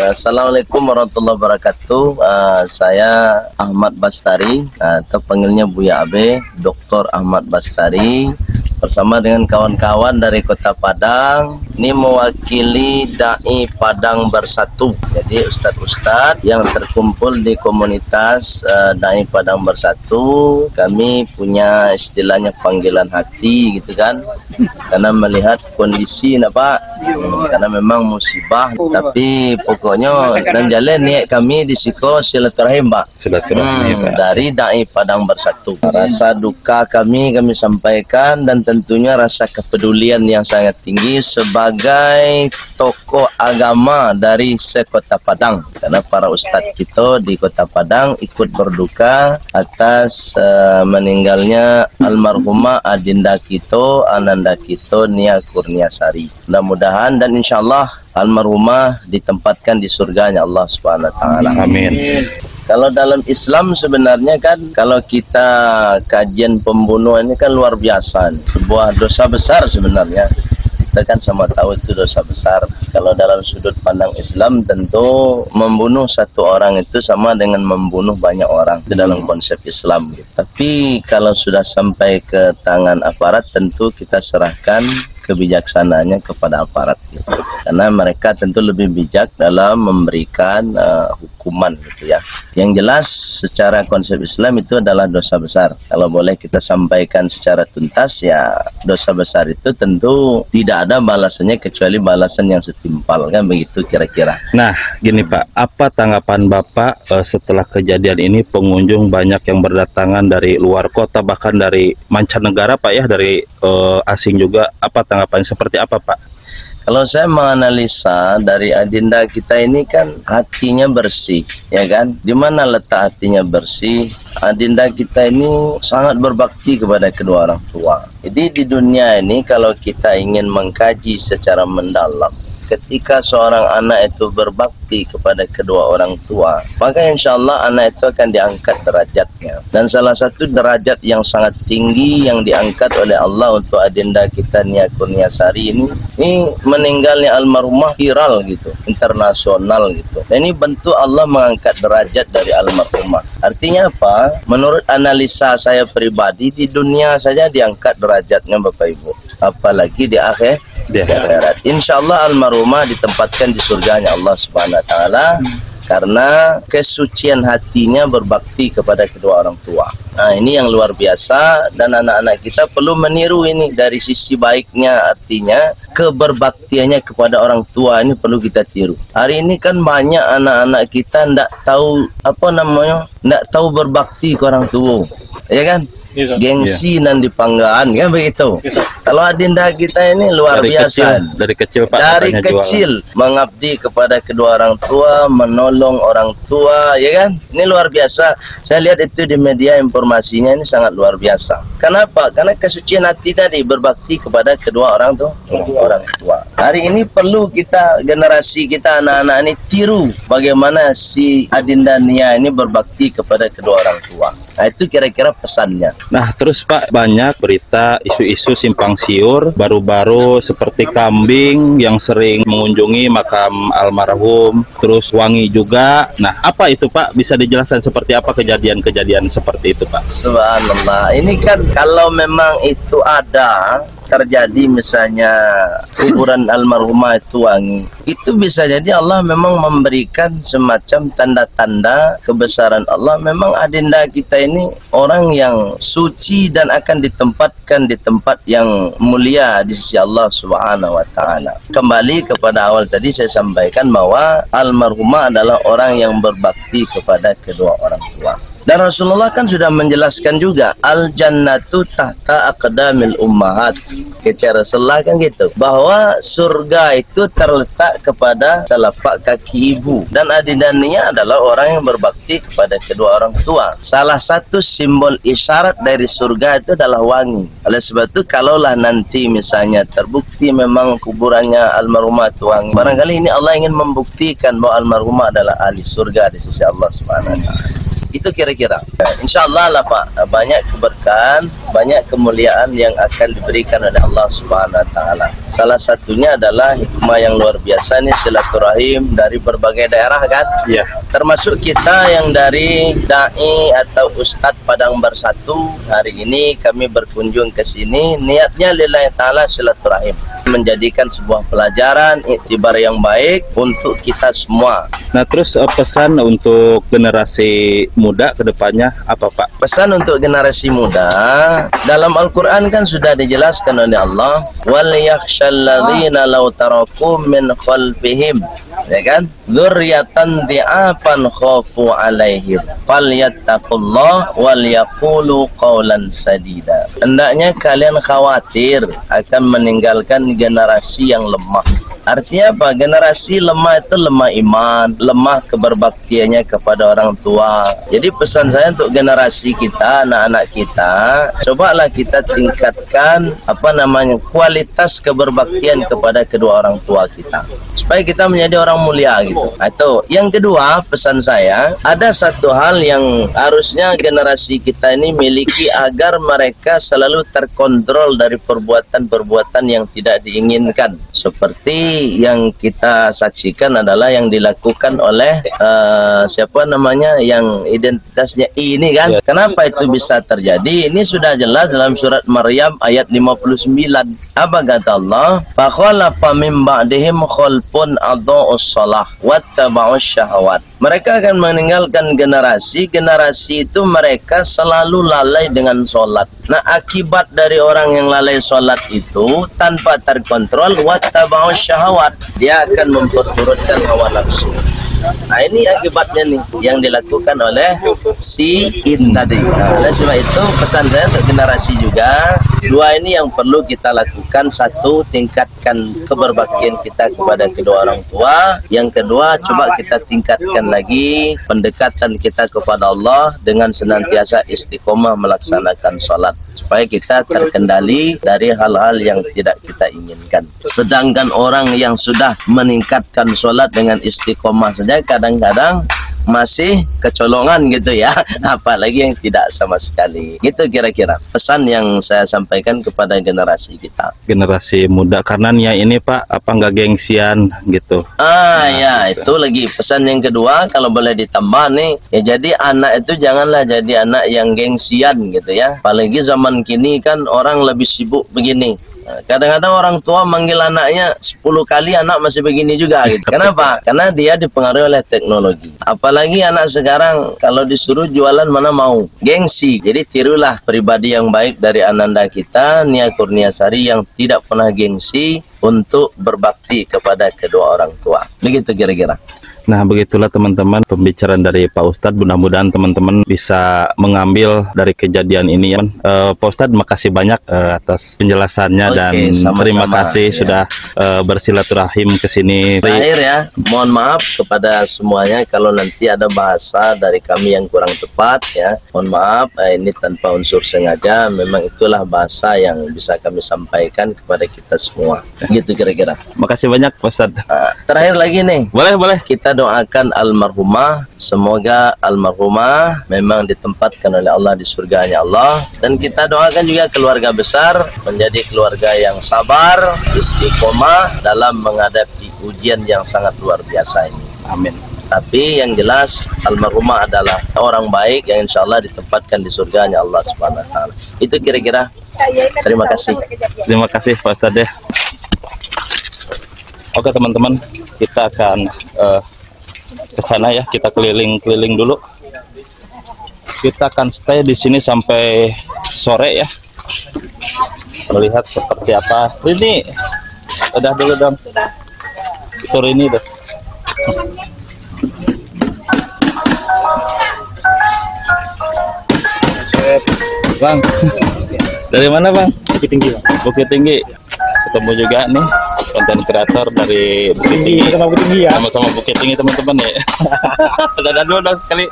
Assalamualaikum warahmatullahi wabarakatuh. Saya Ahmad Bastari, atau panggilnya Buya Abe, Dr. Ahmad Bastari, bersama dengan kawan-kawan dari Kota Padang. Ini mewakili Dai Padang Bersatu. Jadi ustadz-ustadz yang terkumpul di komunitas Dai Padang Bersatu, kami punya istilahnya panggilan hati gitu kan, karena melihat kondisi karena memang musibah, tapi pokoknya dan jalan niat kami di siko silaturahim dari Dai Padang Bersatu. Rasa duka kami sampaikan, dan tentunya rasa kepedulian yang sangat tinggi sebagai tokoh agama dari sekota Padang, karena para ustadz kita di Kota Padang ikut berduka atas meninggalnya almarhumah adinda kita Ananda kita Nia Kurniasari. Mudah-mudahan dan insyaallah almarhumah ditempatkan di surganya Allah Subhanahu wa taala. Amin. Kalau dalam Islam sebenarnya kan, kalau kita kajian pembunuhan ini kan luar biasa, sebuah dosa besar sebenarnya. Kita kan sama tahu itu dosa besar. Kalau dalam sudut pandang Islam, tentu membunuh satu orang itu sama dengan membunuh banyak orang, itu dalam konsep Islam. Tapi kalau sudah sampai ke tangan aparat, tentu kita serahkan kebijaksanaannya kepada aparat gitu. Karena mereka tentu lebih bijak dalam memberikan hukuman gitu ya. Yang jelas secara konsep Islam itu adalah dosa besar. Kalau boleh kita sampaikan secara tuntas, ya dosa besar itu tentu tidak ada balasannya kecuali balasan yang setimpal, kan begitu kira-kira. Nah gini Pak, apa tanggapan Bapak setelah kejadian ini? Pengunjung banyak yang berdatangan dari luar kota, bahkan dari mancanegara Pak ya, dari asing juga. Apa tanggapan seperti apa Pak? Kalau saya menganalisa dari adinda kita ini kan hatinya bersih, ya kan? Di mana letak hatinya bersih? Adinda kita ini sangat berbakti kepada kedua orang tua. Jadi di dunia ini kalau kita ingin mengkaji secara mendalam, ketika seorang anak itu berbakti kepada kedua orang tua, maka insya Allah anak itu akan diangkat derajatnya. Dan salah satu derajat yang sangat tinggi yang diangkat oleh Allah untuk adinda kita Nia Kurniasari ini meninggalnya almarhumah viral gitu, internasional gitu. Dan ini bentuk Allah mengangkat derajat dari almarhumah. Artinya apa? Menurut analisa saya pribadi, di dunia saja diangkat derajatnya Bapak Ibu, apalagi di akhirat. Insya Allah almarhumah ditempatkan di surganya Allah Subhanahu wa taala karena kesucian hatinya berbakti kepada kedua orang tua. Nah ini yang luar biasa, dan anak-anak kita perlu meniru ini dari sisi baiknya, artinya keberbaktiannya kepada orang tua ini perlu kita tiru. Hari ini kan banyak anak-anak kita ndak tahu ndak tahu berbakti ke orang tua, ya kan? Gengsi dan dipanggaan, kan begitu. Kalau adinda kita ini luar biasa dari kecil Pak, dari kecil mengabdi kepada kedua orang tua, menolong orang tua, ya kan? Ini luar biasa. Saya lihat itu di media, informasinya ini sangat luar biasa. Kenapa? Karena kesucian hati tadi, berbakti kepada kedua orang tua. Hari ini perlu kita, generasi kita, anak-anak ini tiru bagaimana si adinda Nia ini berbakti kepada kedua orang tua. Nah itu kira-kira pesannya. Nah terus Pak, banyak berita isu-isu simpang siur baru-baru seperti kambing yang sering mengunjungi makam almarhum, terus wangi juga. Nah apa itu Pak? Bisa dijelaskan seperti apa kejadian-kejadian seperti itu Pak? Subhanallah, ini kan kalau memang itu ada terjadi, misalnya kuburan almarhumah itu wangi, itu bisa jadi Allah memang memberikan semacam tanda-tanda kebesaran Allah. Memang adinda kita ini orang yang suci dan akan ditempatkan di tempat yang mulia di sisi Allah Subhanahu wa taala. Kembali kepada awal tadi saya sampaikan bahwa almarhumah adalah orang yang berbakti kepada kedua orang tua. Dan Rasulullah kan sudah menjelaskan juga, al-jannatu tahta aqdamil ummahat. Kata Rasulullah kan gitu, bahwa surga itu terletak kepada telapak kaki ibu. Dan adinda Nia adalah orang yang berbakti kepada kedua orang tua. Salah satu simbol isyarat dari surga itu adalah wangi. Oleh sebab itu kalaulah nanti misalnya terbukti memang kuburannya almarhumah itu wangi, barangkali ini Allah ingin membuktikan bahwa almarhumah adalah ahli surga di sisi Allah Subhanahu wa taala. Begitu kira-kira. Insya Allah lah Pak, banyak keberkahan, banyak kemuliaan yang akan diberikan oleh Allah Subhanahu Wa Taala. Salah satunya adalah hikmah yang luar biasa nih, silaturahim dari berbagai daerah kan. Iya. Termasuk kita yang dari dai atau Ustadz Padang Bersatu. Hari ini kami berkunjung ke sini, niatnya lillahi ta'ala silaturahim, menjadikan sebuah pelajaran iktibar yang baik untuk kita semua. Nah, terus pesan untuk generasi muda ke depannya apa Pak? Pesan untuk generasi muda, dalam Al-Quran kan sudah dijelaskan oleh Allah, wal yakhshalladzina law taraku min khalfihim, ya kan, dzurriatan di'afan khafu alaihim falyattaqullah wal yaqulu qawlan sadida. Hendaknya kalian khawatir akan meninggalkan generasi yang lemah. Artinya apa? Generasi lemah itu lemah iman, lemah keberbaktiannya kepada orang tua. Jadi pesan saya untuk generasi kita, anak-anak kita, cobalah kita tingkatkan kualitas keberbaktian kepada kedua orang tua kita, supaya kita menjadi orang mulia gitu. Atau yang kedua, pesan saya, ada satu hal yang harusnya generasi kita ini miliki agar mereka selalu terkontrol dari perbuatan-perbuatan yang tidak diinginkan. Seperti yang kita saksikan adalah yang dilakukan oleh yang identitasnya I ini kan. Kenapa itu bisa terjadi? Ini sudah jelas dalam surat Maryam ayat 59. Apa kata Allah? Fakhalafa min ba'dihim khalfun adha'us shalah wattaba'us syahawat. Mereka akan meninggalkan generasi itu mereka selalu lalai dengan sholat. Nah, akibat dari orang yang lalai sholat itu tanpa terkontrol, wattaba'us syahawat, dia akan memperturutkan hawa nafsu. Nah, ini akibatnya nih yang dilakukan oleh si In tadi. Nah, oleh sebab itu pesan saya untuk generasi juga, dua ini yang perlu kita lakukan. Satu, tingkatkan keberbaktian kita kepada kedua orang tua. Yang kedua, coba kita tingkatkan lagi pendekatan kita kepada Allah dengan senantiasa istiqomah melaksanakan sholat, supaya kita terkendali dari hal-hal yang tidak kita inginkan. Sedangkan orang yang sudah meningkatkan sholat dengan istiqomah saja kadang-kadang masih kecolongan gitu ya, apalagi yang tidak sama sekali. Gitu kira-kira pesan yang saya sampaikan kepada generasi kita, generasi muda. Karena Nia ini Pak, apa nggak gengsian gitu. Ya itu lagi pesan yang kedua, kalau boleh ditambah nih ya, jadi anak itu janganlah jadi anak yang gengsian gitu ya. Apalagi zaman kini kan orang lebih sibuk begini. Kadang-kadang orang tua manggil anaknya 10 kali, anak masih begini juga gitu. Kenapa? Karena dia dipengaruhi oleh teknologi. Apalagi anak sekarang kalau disuruh jualan mana mau, gengsi. Jadi tirulah pribadi yang baik dari ananda kita, Nia Kurniasari, yang tidak pernah gengsi untuk berbakti kepada kedua orang tua. Begitu kira-kira. Nah, begitulah teman-teman pembicaraan dari Pak Ustadz. Mudah-mudahan teman-teman bisa mengambil dari kejadian ini ya. Pak Ustadz, makasih banyak atas penjelasannya. Dan sama-sama, terima kasih ya, sudah bersilaturahim ke sini. Terakhir ya, mohon maaf kepada semuanya kalau nanti ada bahasa dari kami yang kurang tepat ya. Mohon maaf, ini tanpa unsur sengaja, memang itulah bahasa yang bisa kami sampaikan kepada kita semua. Gitu kira-kira. Makasih banyak Pak Ustadz. Terakhir lagi nih. Boleh. Kita doakan almarhumah, semoga almarhumah memang ditempatkan oleh Allah di surganya Allah, dan kita doakan juga keluarga besar menjadi keluarga yang sabar, istiqomah dalam menghadapi ujian yang sangat luar biasa ini. Amin. Tapi yang jelas almarhumah adalah orang baik yang insya Allah ditempatkan di surganya Allah Subhanahu Wa Taala. Itu kira-kira. Terima kasih. Terima kasih Pak Ustadz ya. Oke teman-teman, kita akan ke sana ya, kita keliling-keliling dulu. Kita akan stay di sini sampai sore ya. Melihat seperti apa. Ini udah dulu dong. Itu ini deh. Bang, dari mana Bang? Bukit Tinggi. Bukit Tinggi. Ketemu juga nih konten kreator dari Bukit Tinggi. Sama Bukit Tinggi ya. Sama-sama Bukit Tinggi teman-teman ya. Dadah dulu dong sekali.